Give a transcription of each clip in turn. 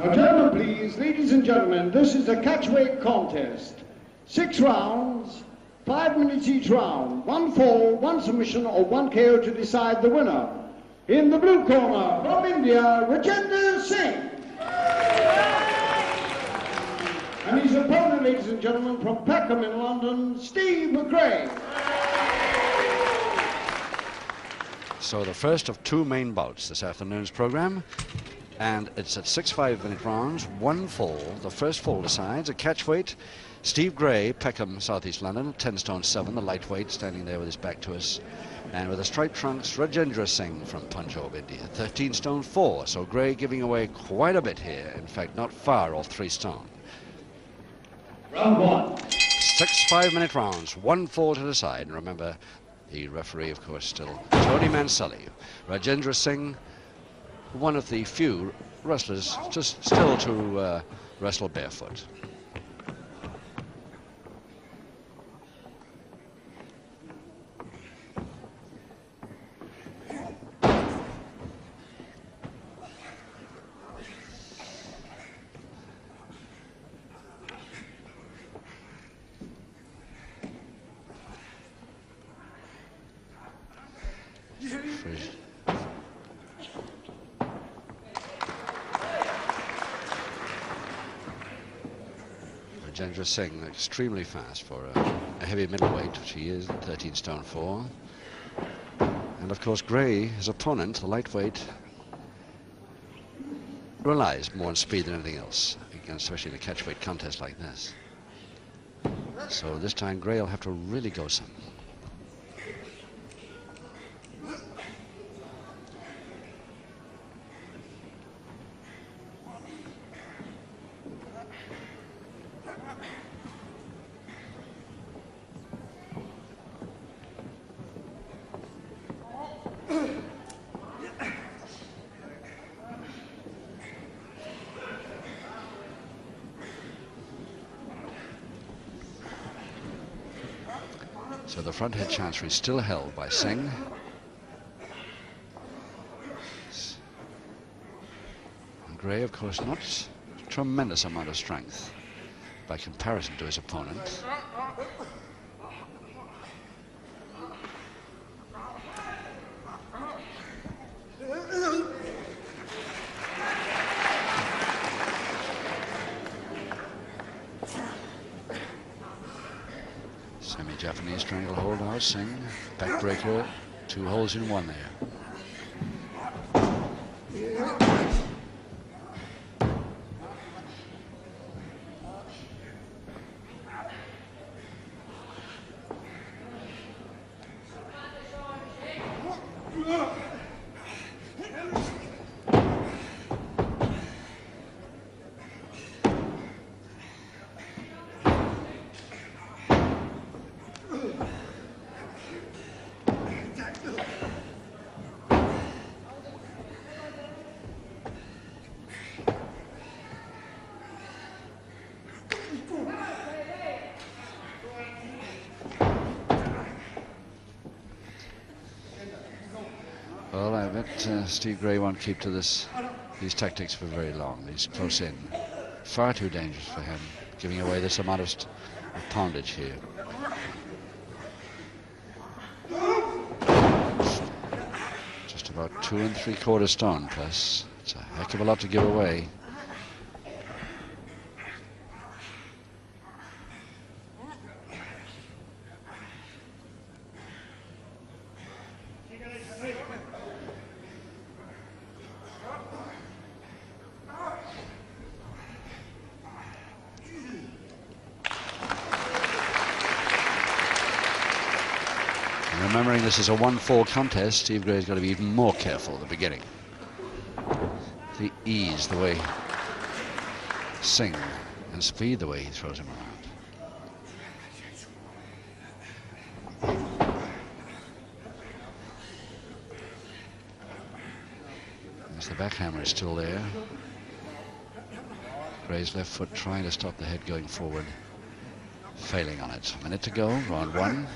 Now, gentlemen, please, ladies and gentlemen, this is a catchweight contest. 6 rounds, 5 minutes each round. 1 fall, 1 submission, or 1 KO to decide the winner. In the blue corner, from India, Rajendra Singh. And his opponent, ladies and gentlemen, from Peckham in London, Steve Gray. So the first of 2 main bouts this afternoon's program, and it's at 6 5-minute rounds, 1 fall. The first fall decides a catchweight. Steve Gray, Peckham, Southeast London, 10 stone 7, the lightweight, standing there with his back to us. And with the striped trunks, Rajendra Singh from Punjab, India, 13 stone 4. So Gray giving away quite a bit here. In fact, not far off 3 stone. Round 1. 6 5-minute rounds, 1 fall to decide. And remember, the referee, of course, still Tony Manselli. Rajendra Singh, one of the few wrestlers just still to wrestle barefoot. Rajendra Singh, extremely fast for a heavy middleweight, which he is, 13 stone 4. And of course Gray, his opponent, the lightweight, relies more on speed than anything else, especially in a catchweight contest like this. So this time Gray will have to really go some. So the front head chancery is still held by Singh. And Gray, of course, not a tremendous amount of strength by comparison to his opponent. Semi-Japanese stranglehold now, Singh. Backbreaker, 2 holes in 1 there. Well, I bet Steve Gray won't keep to these tactics for very long. He's close in. Far too dangerous for him, giving away this amount of poundage here. Just about 2 3/4 stone plus. It's a heck of a lot to give away. Remembering this is a 1-4 contest, Steve Gray's got to be even more careful at the beginning. The ease, the way Singh, and speed, the way he throws him around. As the backhammer is still there. Gray's left foot trying to stop the head going forward, failing on it. A minute to go, round 1.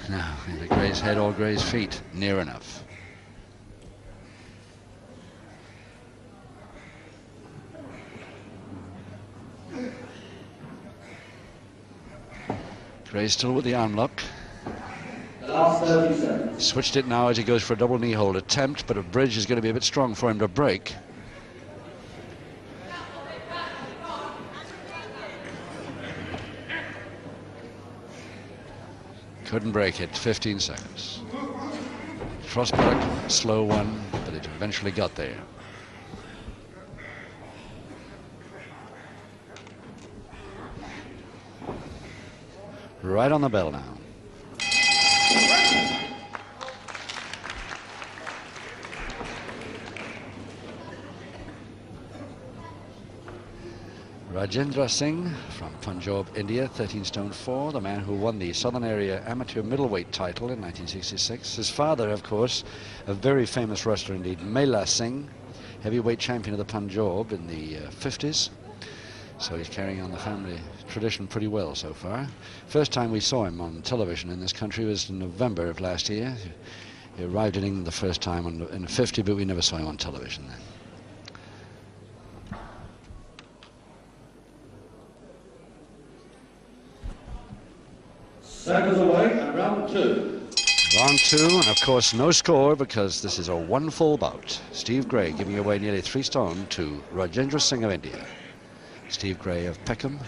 No, either Gray's head or Gray's feet. Near enough. Gray still with the arm lock. Last 30 seconds. Switched it now as he goes for a double knee hold attempt, but a bridge is going to be a bit strong for him to break. Couldn't break it. 15 seconds. Frostberg, slow one, but it eventually got there. Right on the bell now. Rajendra Singh from Punjab, India, 13 stone 4, the man who won the Southern Area Amateur Middleweight title in 1966. His father, of course, a very famous wrestler indeed, Mela Singh, heavyweight champion of the Punjab in the 50s. So he's carrying on the family tradition pretty well so far. First time we saw him on television in this country was in November of last year. He arrived in England the first time in 50, but we never saw him on television then. Seconds away and round 2. Round 2, and of course no score because this is a one full bout. Steve Gray giving away nearly 3 stone to Rajendra Singh of India. Steve Gray of Peckham.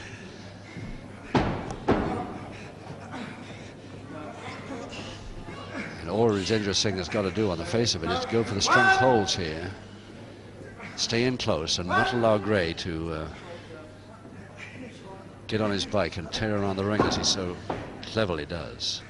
And all Rajendra Singh has got to do on the face of it is to go for the strength holds here. Stay in close and not allow Gray to get on his bike and tear around the ring as he so cleverly does.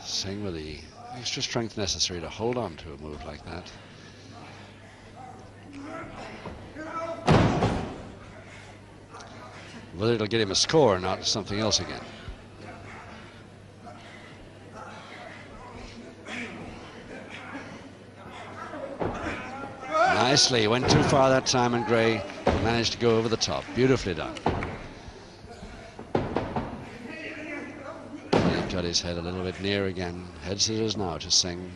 Singh with the extra strength necessary to hold on to a move like that. Whether it'll get him a score or not is something else again. Nicely, went too far that time and Gray managed to go over the top. Beautifully done. Got his head a little bit near again. Head scissors now to Singh.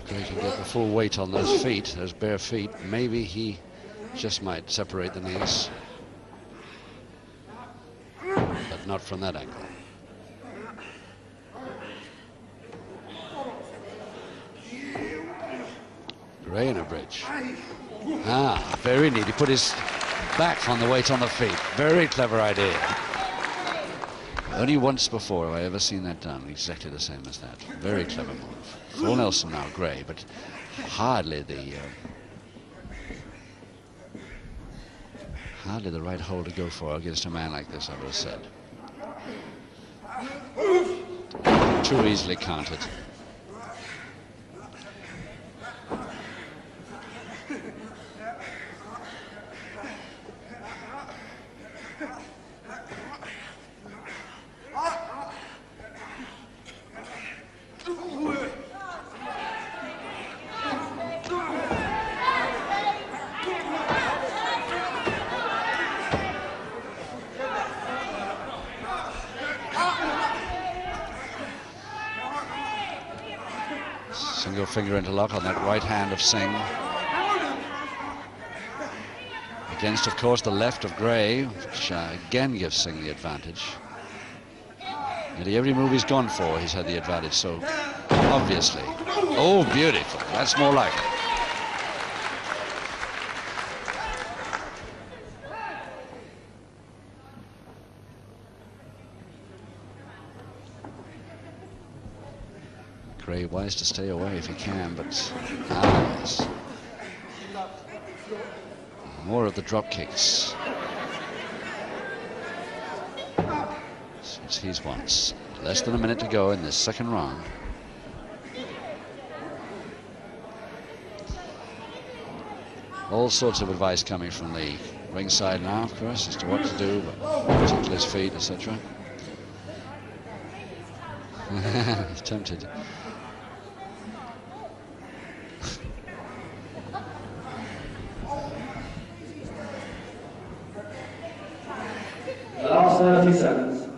Gray can get the full weight on those feet, those bare feet. Maybe he just might separate the knees, but not from that angle. Gray in a bridge. Ah, very neat. He put his back on the weight on the feet. Very clever idea. Only once before have I ever seen that done exactly the same as that. Very clever move. Full Nelson now, Gray, but hardly the right hole to go for against a man like this, I would have said. Too easily counted. Single finger interlock on that right hand of Singh. Against, of course, the left of Gray, which again gives Singh the advantage. Nearly every move he's gone for, he's had the advantage, so obviously. Oh, beautiful. That's more like it. Gray wise to stay away if he can, but yes. More of the drop kicks. Since he's wants less than a minute to go in this second round. All sorts of advice coming from the ringside now, of course, as to what to do, but tickle his feet, etc. He's tempted. The last 30 seconds.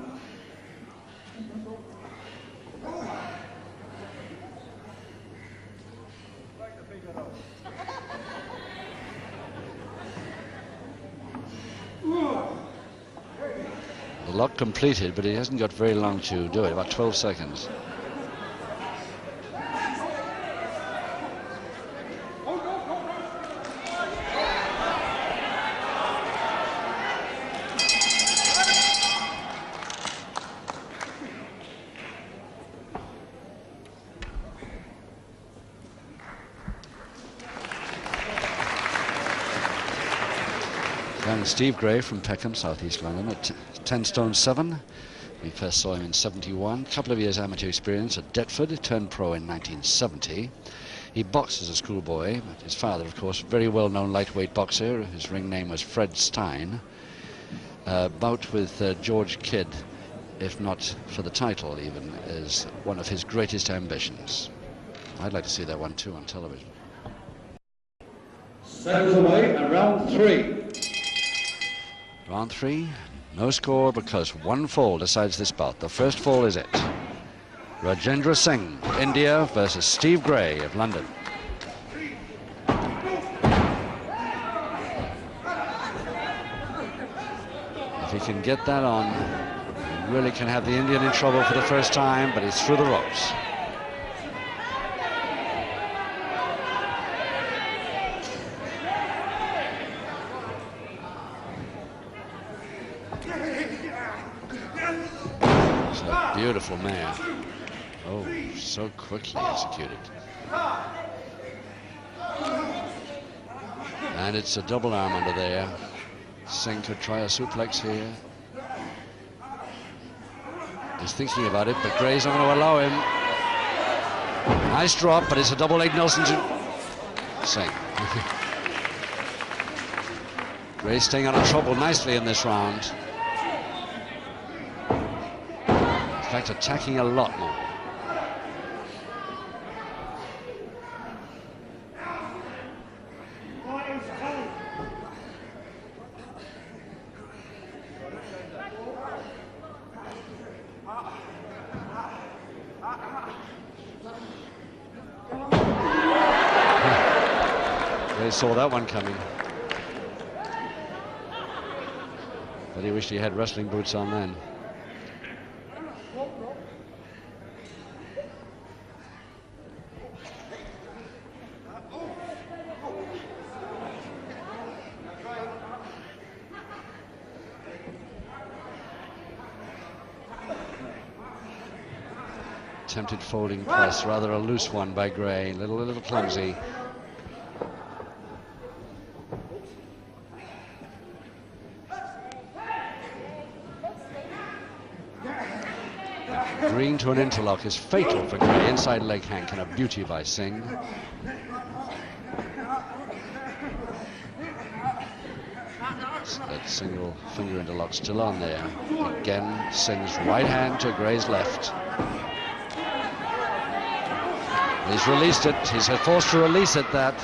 The lock completed, but he hasn't got very long to do it, about 12 seconds. Steve Gray from Peckham, southeast London, at 10 stone 7. We first saw him in 71. A couple of years amateur experience at Deptford. He turned pro in 1970. He boxed as a schoolboy, but his father, of course, very well-known lightweight boxer. His ring name was Fred Stein. Bout with George Kidd, if not for the title even, is one of his greatest ambitions. I'd like to see that one too on television. Seconds away and round 3. Round 3, no score because one fall decides this bout. The first fall is it. Rajendra Singh, India versus Steve Gray of London. If he can get that on, he really can have the Indian in trouble for the first time, but he's through the ropes. Beautiful man. Oh, so quickly executed. And it's a double arm under there. Singh could try a suplex here. He's thinking about it, but Gray's not going to allow him. Nice drop, but it's a double leg Nelson to Singh. Gray staying out of trouble nicely in this round. In fact, attacking a lot more. They saw that one coming. But he wished he had wrestling boots on then. Attempted folding press, rather a loose one by Gray, a little clumsy. Green to an interlock is fatal for Gray. Inside leg hank and a beauty by Singh. That single finger interlock still on there. Again, Singh's right hand to Gray's left. He's released it. He's forced to release it. That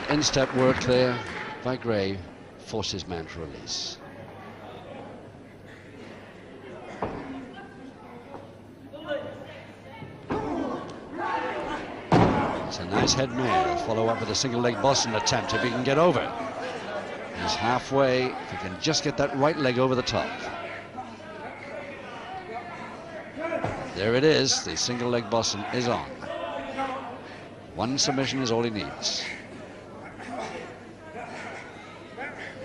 instep work there by Gray forced his man to release. It's a nice head mare. Follow up with a single leg Boston attempt if he can get over. He's halfway. If he can just get that right leg over the top. There it is. The single leg Boston is on. One submission is all he needs.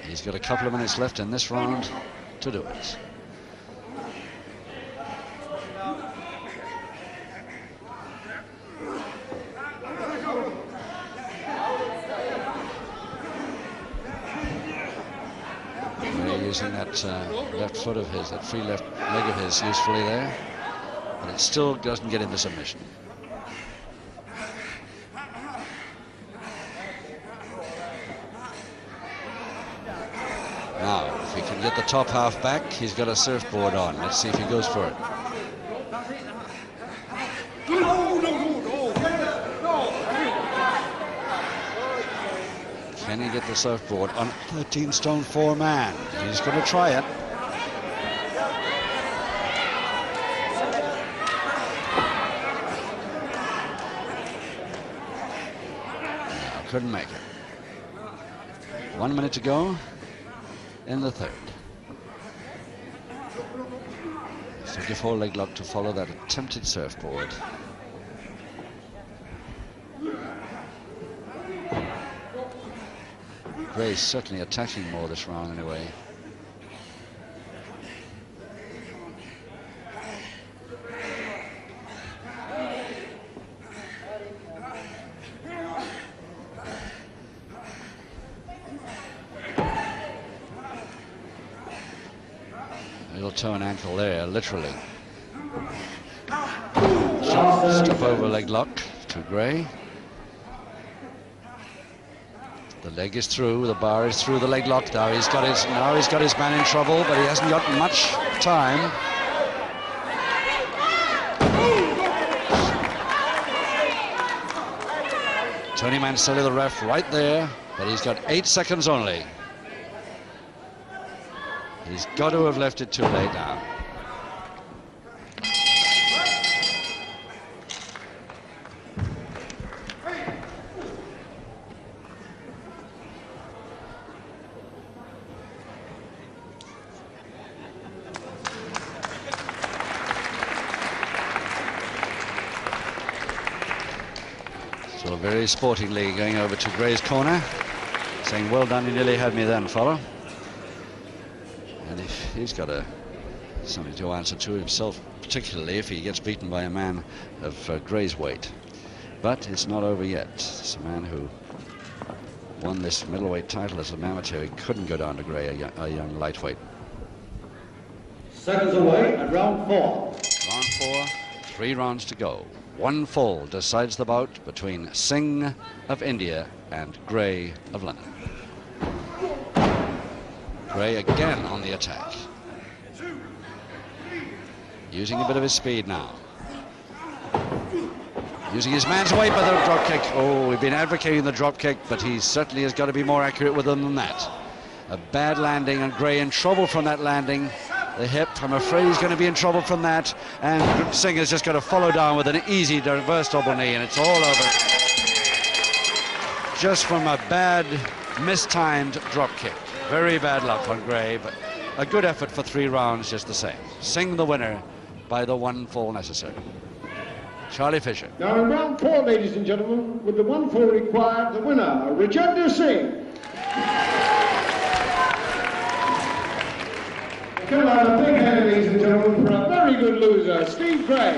He's got a couple of minutes left in this round to do it. Using that left foot of his, that free left leg of his usefully there, but it still doesn't get him the submission. Now, if he can get the top half back, he's got a surfboard on. Let's see if he goes for it. Can he get the surfboard on 13 stone 4 man? He's going to try it. No, couldn't make it. 1 minute to go in the third. Figure-4 leg lock to follow that attempted surfboard. Gray's certainly attacking more this round anyway. A little toe and ankle there, literally. Step over leg lock to Gray. The leg is through, the bar is through the leg lock. Now he's got his man in trouble, but he hasn't got much time. Tony Manselli, the ref, right there, but he's got 8 seconds only. He's got to have left it too late now. So very sportingly going over to Gray's corner, saying, well done, you nearly had me then, fella. And if he's got something to answer to himself, particularly if he gets beaten by a man of Gray's weight. But it's not over yet. It's a man who won this middleweight title as an amateur. He couldn't go down to Gray, a young lightweight. Seconds away at round 4. Round 4, 3 rounds to go. 1 fall decides the bout between Singh of India and Gray of London. Gray again on the attack. Using a bit of his speed now. Using his man's weight by the drop kick. Oh, we've been advocating the drop kick, but he certainly has got to be more accurate with them than that. A bad landing, and Gray in trouble from that landing. The hip, I'm afraid he's going to be in trouble from that, and Singh has just got to follow down with an easy reverse double knee, and it's all over. Just from a bad, mistimed drop kick. Very bad luck on Gray, but a good effort for 3 rounds just the same. Singh the winner by the 1 fall necessary. Charlie Fisher. Now in round 4, ladies and gentlemen, with the 1 fall required, the winner, Rajendra Singh. Come on, a big hand, ladies and gentlemen, for a very good loser, Steve Gray.